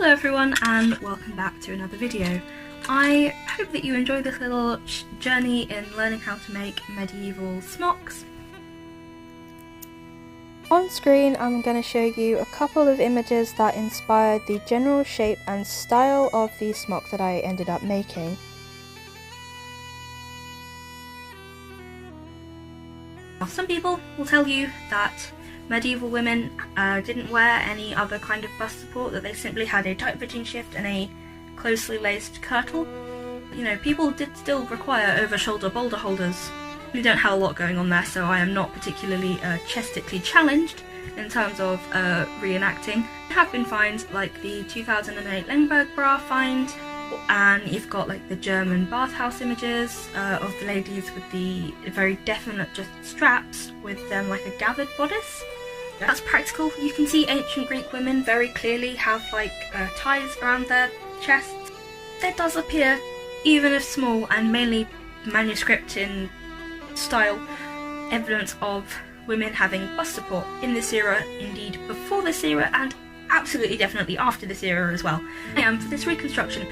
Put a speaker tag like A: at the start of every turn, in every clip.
A: Hello everyone and welcome back to another video. I hope that you enjoy this little journey in learning how to make medieval smocks.
B: On screen I'm going to show you a couple of images that inspired the general shape and style of the smock that I ended up making.
A: Now, some people will tell you that medieval women didn't wear any other kind of bust support, that they simply had a tight fitting shift and a closely laced kirtle. You know, people did still require over-shoulder boulder holders. We don't have a lot going on there, so I am not particularly chestically challenged in terms of reenacting. There have been finds like the 2008 Lengberg bra find, and you've got like the German bathhouse images of the ladies with the very definite just straps with them like a gathered bodice. That's practical. You can see ancient Greek women very clearly have like ties around their chests. There does appear, even if small and mainly manuscript in style, evidence of women having bust support in this era, indeed before this era, and absolutely definitely after this era as well. I am, for this reconstruction,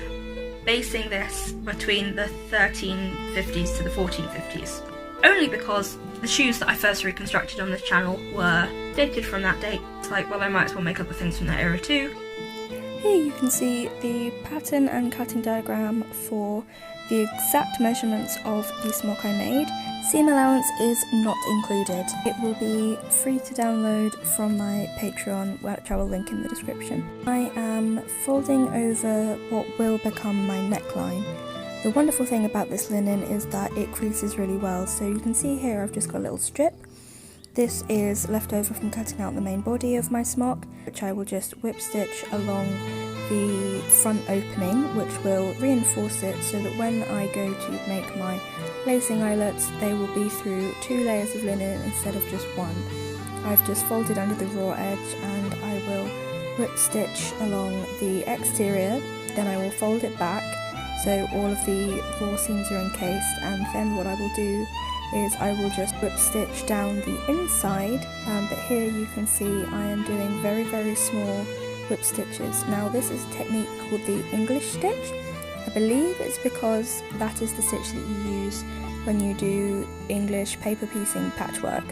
A: basing this between the 1350s to the 1450s. Only because the shoes that I first reconstructed on this channel were dated from that date. It's like, well, I might as well make other things from that era too.
B: Here you can see the pattern and cutting diagram for the exact measurements of the smock I made. Seam allowance is not included. It will be free to download from my Patreon, which I will link in the description. I am folding over what will become my neckline. The wonderful thing about this linen is that it creases really well, so you can see here I've just got a little strip. This is left over from cutting out the main body of my smock, which I will just whip stitch along the front opening, which will reinforce it so that when I go to make my lacing eyelets, they will be through 2 layers of linen instead of just one. I've just folded under the raw edge and I will whip stitch along the exterior, then I will fold it back so all of the raw seams are encased, and then what I will do is I will just whip stitch down the inside, but here you can see I am doing very, very small whip stitches. Now this is a technique called the English stitch. I believe it's because that is the stitch that you use when you do English paper piecing patchwork.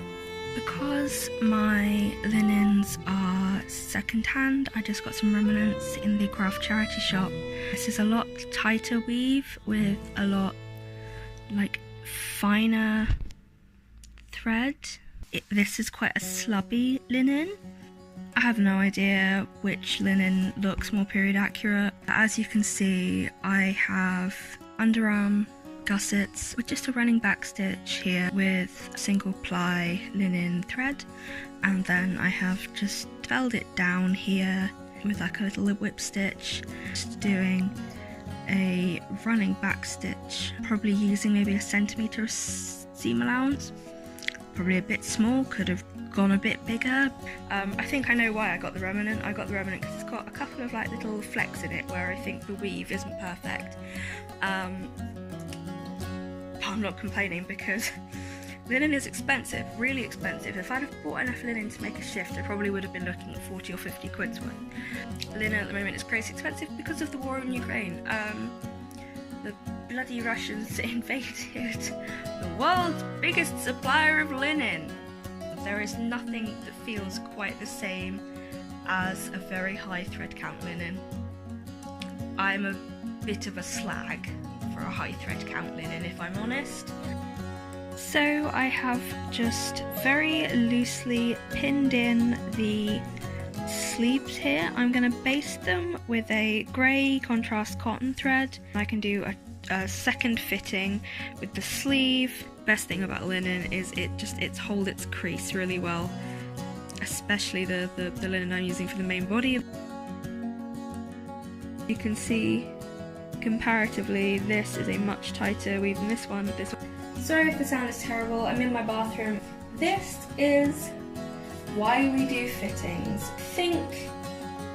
A: Because my linens are second-hand, I just got some remnants in the craft charity shop. This is a lot tighter weave with a lot like finer thread. This is quite a slubby linen. I have no idea which linen looks more period accurate. As you can see, I have underarm gussets with just a running back stitch here with single ply linen thread, and then I have just felled it down here with like a little whip stitch, just doing a running back stitch, probably using maybe a centimetre seam allowance. Probably a bit small, could have gone a bit bigger. I think I know why I got the remnant. I got the remnant because it's got a couple of like little flecks in it where I think the weave isn't perfect. I'm not complaining because linen is expensive, really expensive. If I'd have bought enough linen to make a shift, I probably would have been looking at 40 or 50 quid's worth. Linen at the moment is crazy expensive because of the war in Ukraine. The bloody Russians invaded the world's biggest supplier of linen. There is nothing that feels quite the same as a very high thread count linen. I'm a bit of a slag for a high thread count linen, if I'm honest. So I have just very loosely pinned in the sleeves here. I'm going to baste them with a grey contrast cotton thread. I can do a second fitting with the sleeve. Best thing about linen is it holds its crease really well, especially the linen I'm using for the main body. You can see comparatively this is a much tighter weave than this one. Sorry if the sound is terrible, I'm in my bathroom. This is why we do fittings. I think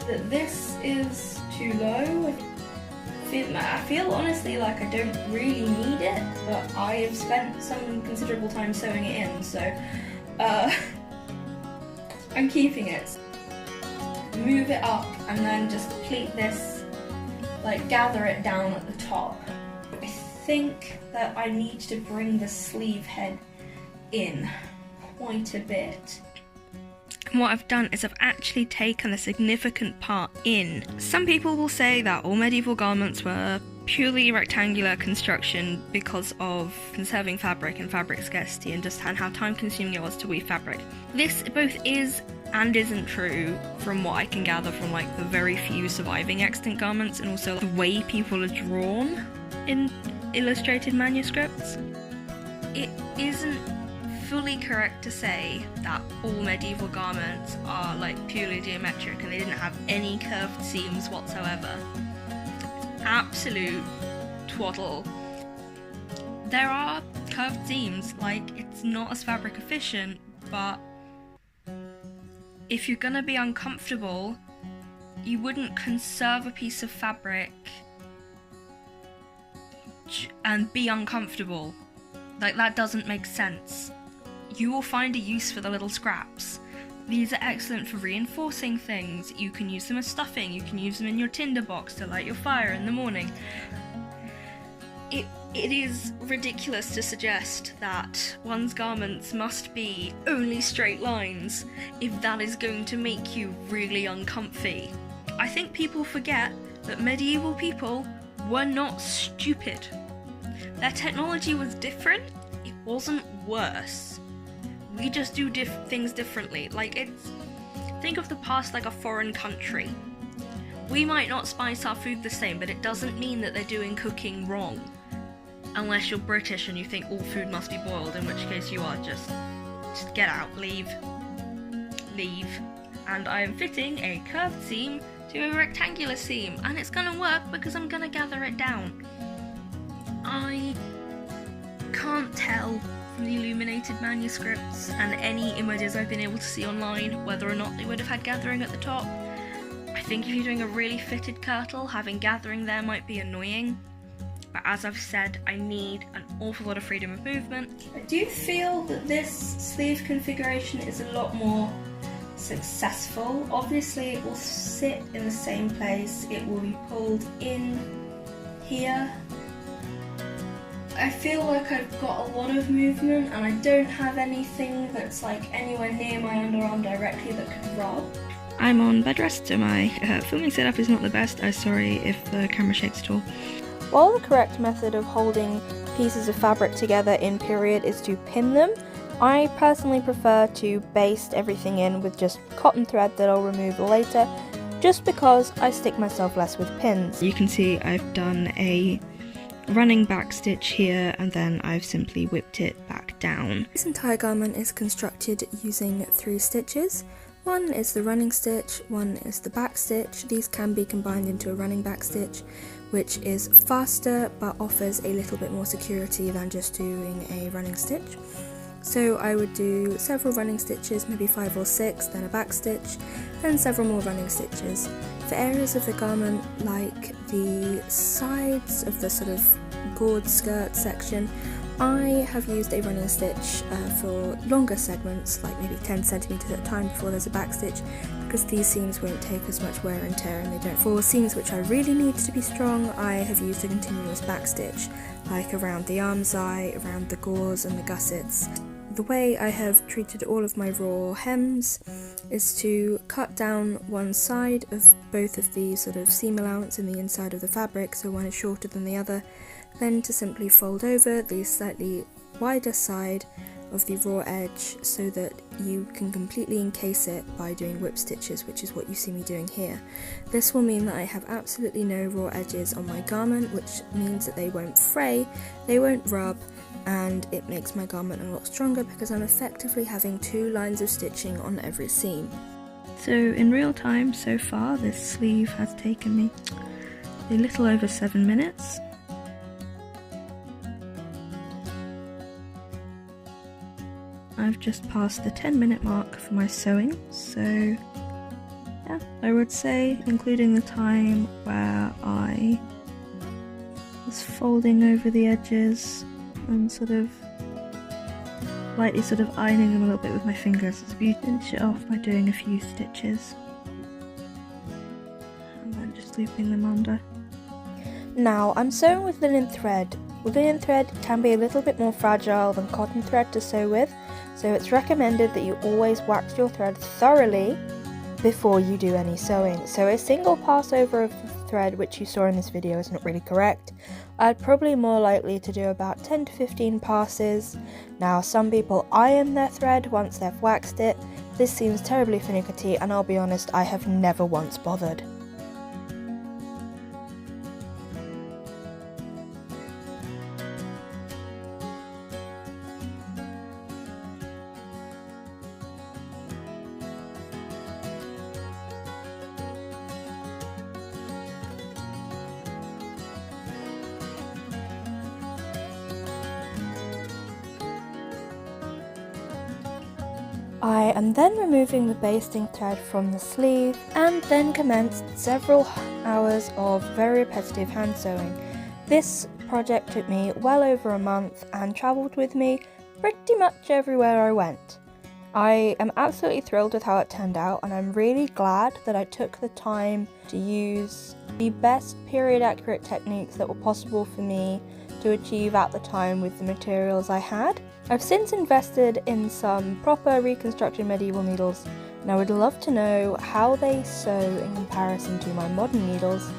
A: that this is too low. I feel honestly like I don't really need it, but I have spent some considerable time sewing it in, so I'm keeping it. move it up and then just pleat this, like gather it down at the top. I think that I need to bring the sleeve head in quite a bit. And what I've done is I've actually taken a significant part in. Some people will say that all medieval garments were purely rectangular construction because of conserving fabric and fabric scarcity and just how time consuming it was to weave fabric. This both is and isn't true from what I can gather from like the very few surviving extant garments and also the way people are drawn in illustrated manuscripts. It isn't fully correct to say that all medieval garments are like purely geometric and they didn't have any curved seams whatsoever. It's absolute twaddle. There are curved seams, like it's not as fabric efficient, but if you're gonna be uncomfortable, you wouldn't conserve a piece of fabric and be uncomfortable. Like, that doesn't make sense. You will find a use for the little scraps. These are excellent for reinforcing things. You can use them as stuffing, you can use them in your tinder box to light your fire in the morning. It is ridiculous to suggest that one's garments must be only straight lines if that is going to make you really uncomfy. I think people forget that medieval people were not stupid. Their technology was different, it wasn't worse. We just do things differently. Like, think of the past like a foreign country. We might not spice our food the same, but it doesn't mean that they're doing cooking wrong. Unless you're British and you think all food must be boiled, in which case you are just get out, leave. And I am fitting a curved seam to a rectangular seam, and it's gonna work because I'm gonna gather it down. I can't tell from the illuminated manuscripts and any images I've been able to see online whether or not they would have had gathering at the top. I think if you're doing a really fitted kirtle, having gathering there might be annoying, but as I've said, I need an awful lot of freedom of movement. I do feel that this sleeve configuration is a lot more successful. Obviously it will sit in the same place, it will be pulled in here. I feel like I've got a lot of movement and I don't have anything that's like anywhere near my underarm directly that could rub. I'm on bed rest, so my filming setup is not the best. I'm sorry if the camera shakes at all.
B: While the correct method of holding pieces of fabric together in period is to pin them, I personally prefer to baste everything in with just cotton thread that I'll remove later, just because I stick myself less with pins.
A: You can see I've done a running back stitch here and then I've simply whipped it back down.
B: This entire garment is constructed using 3 stitches. One is the running stitch, one is the back stitch. These can be combined into a running back stitch, which is faster but offers a little bit more security than just doing a running stitch. So I would do several running stitches, maybe 5 or 6, then a back stitch, then several more running stitches. For areas of the garment like the sides of the sort of gored skirt section, I have used a running stitch for longer segments, like maybe 10 centimeters at a time before there's a back stitch, because these seams won't take as much wear and tear and they don't. For seams which I really need to be strong, I have used a continuous back stitch, like around the arm's eye, around the gores and the gussets. The way I have treated all of my raw hems is to cut down one side of both of the sort of seam allowance in the inside of the fabric, so one is shorter than the other, then to simply fold over the slightly wider side of the raw edge so that you can completely encase it by doing whip stitches, which is what you see me doing here. This will mean that I have absolutely no raw edges on my garment, which means that they won't fray, they won't rub, and it makes my garment a lot stronger because I'm effectively having 2 lines of stitching on every seam.
A: So in real time so far, this sleeve has taken me a little over 7 minutes. I've just passed the 10-minute mark for my sewing, so yeah, I would say, including the time where I was folding over the edges and sort of lightly ironing them a little bit with my fingers, as we finish it off by doing a few stitches. just looping them under.
B: Now, I'm sewing with linen thread. Linen thread can be a little bit more fragile than cotton thread to sew with, so it's recommended that you always wax your thread thoroughly before you do any sewing. So a single pass over of the thread, which you saw in this video, is not really correct. I'd probably more likely to do about 10 to 15 passes. Now, some people iron their thread once they've waxed it. This seems terribly finicky, and I'll be honest, I have never once bothered. I am then removing the basting thread from the sleeve and then commenced several hours of very repetitive hand sewing. This project took me well over a month and travelled with me pretty much everywhere I went. I am absolutely thrilled with how it turned out, and I'm really glad that I took the time to use the best period accurate techniques that were possible for me to achieve at the time with the materials I had. I've since invested in some proper reconstructed medieval needles, and I would love to know how they sew in comparison to my modern needles.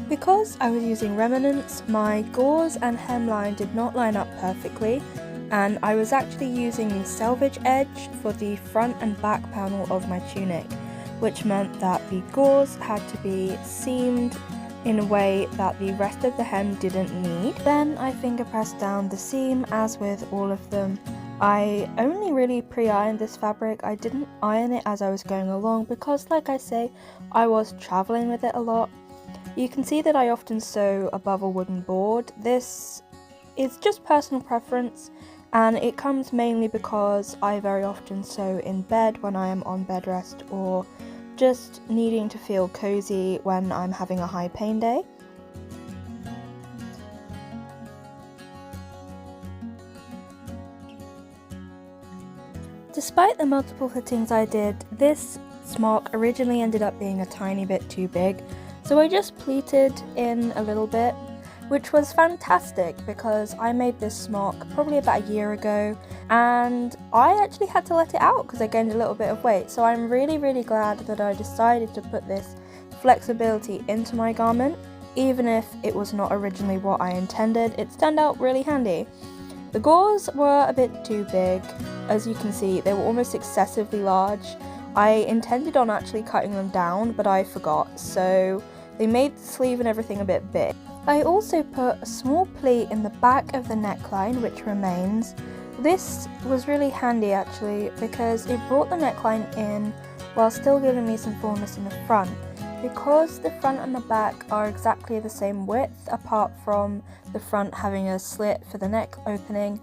B: Because I was using remnants, my gauze and hemline did not line up perfectly, and I was actually using the selvage edge for the front and back panel of my tunic, which meant that the gauze had to be seamed in a way that the rest of the hem didn't need. Then I finger pressed down the seam, as with all of them. I only really pre-ironed this fabric. I didn't iron it as I was going along because, like I say, I was travelling with it a lot. You can see that I often sew above a wooden board. This is just personal preference, and it comes mainly because I very often sew in bed when I am on bed rest, or just needing to feel cozy when I'm having a high pain day. Despite the multiple fittings I did, this smock originally ended up being a tiny bit too big, so I just pleated in a little bit, which was fantastic because I made this smock probably about a year ago, and I actually had to let it out because I gained a little bit of weight. So I'm really glad that I decided to put this flexibility into my garment, even if it was not originally what I intended. It's turned out really handy. The gauze were a bit too big. As you can see, they were almost excessively large. I intended on actually cutting them down, but I forgot, so they made the sleeve and everything a bit big. I also put a small pleat in the back of the neckline, which remains. This was really handy actually because it brought the neckline in while still giving me some fullness in the front. Because the front and the back are exactly the same width, apart from the front having a slit for the neck opening,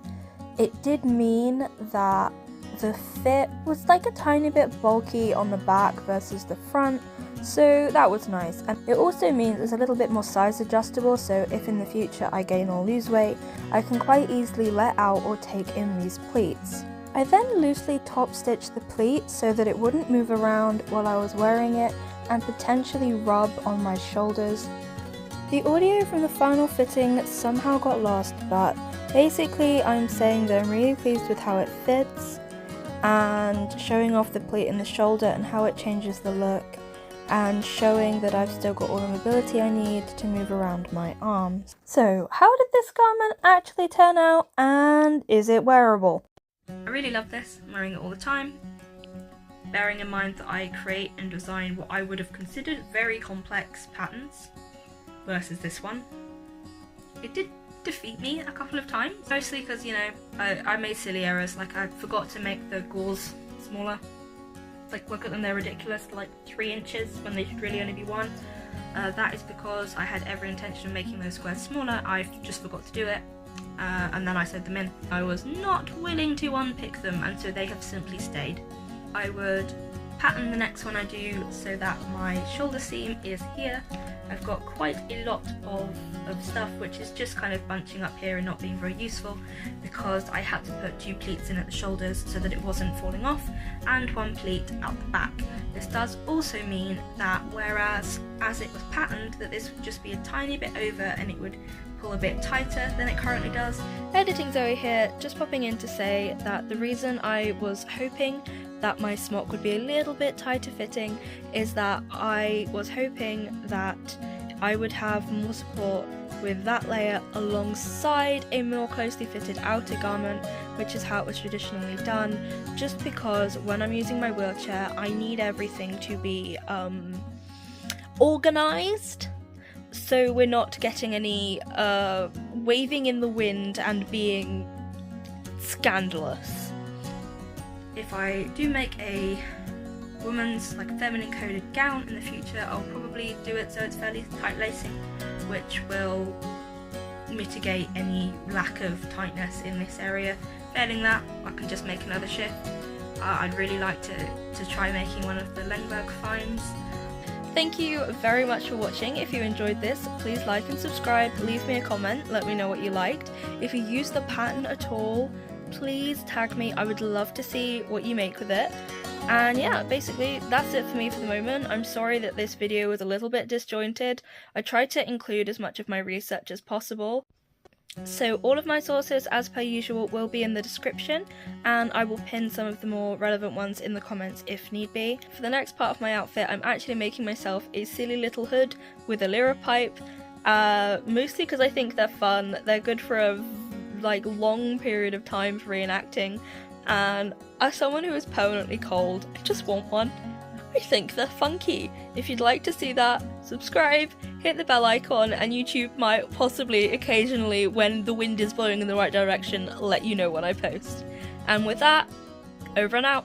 B: it did mean that the fit was like a tiny bit bulky on the back versus the front, so that was nice. And it also means it's a little bit more size adjustable, so if in the future I gain or lose weight, I can quite easily let out or take in these pleats. I then loosely top stitched the pleat so that it wouldn't move around while I was wearing it and potentially rub on my shoulders. The audio from the final fitting somehow got lost, but basically I'm saying that I'm really pleased with how it fits and showing off the pleat in the shoulder and how it changes the look, and showing that I've still got all the mobility I need to move around my arms. So how did this garment actually turn out, and is it wearable?
A: I really love this. I'm wearing it all the time. Bearing in mind that I create and design what I would have considered very complex patterns versus this one. It did defeat me a couple of times, mostly because, you know, I made silly errors, like I forgot to make the gauze smaller. Like, look at them, they're ridiculous, like 3 inches when they should really only be 1. That is because I had every intention of making those squares smaller. I just forgot to do it, and then I sewed them in. I was not willing to unpick them, and so they have simply stayed. I would pattern the next one I do so that my shoulder seam is here. I've got quite a lot of stuff which is just kind of bunching up here and not being very useful because I had to put 2 pleats in at the shoulders so that it wasn't falling off, and 1 pleat out the back. This does also mean that whereas as it was patterned that this would just be a tiny bit over and it would pull a bit tighter than it currently does.
B: Editing Zoe here, just popping in to say that the reason I was hoping that my smock would be a little bit tighter fitting is that I was hoping that I would have more support with that layer alongside a more closely fitted outer garment, which is how it was traditionally done, just because when I'm using my wheelchair I need everything to be organised, so we're not getting any waving in the wind and being scandalous.
A: If I do make a woman's like feminine coded gown in the future, I'll probably do it so it's fairly tight lacing, which will mitigate any lack of tightness in this area. Failing that, I can just make another shift. I'd really like to try making one of the Lengberg femmes.
B: Thank you very much for watching. If you enjoyed this, please like and subscribe, leave me a comment, let me know what you liked. If you use the pattern at all, please tag me, I would love to see what you make with it. And yeah, basically that's it for me for the moment. I'm sorry that this video was a little bit disjointed. I tried to include as much of my research as possible. So all of my sources, as per usual, will be in the description, and I will pin some of the more relevant ones in the comments if need be. For the next part of my outfit, I'm actually making myself a silly little hood with a lyra pipe, mostly because I think they're fun. They're good for a long period of time for reenacting, and as someone who is permanently cold, I just want one. I think they're funky. If you'd like to see that, subscribe, hit the bell icon, and YouTube might possibly occasionally, when the wind is blowing in the right direction, let you know when I post. And with that, over and out.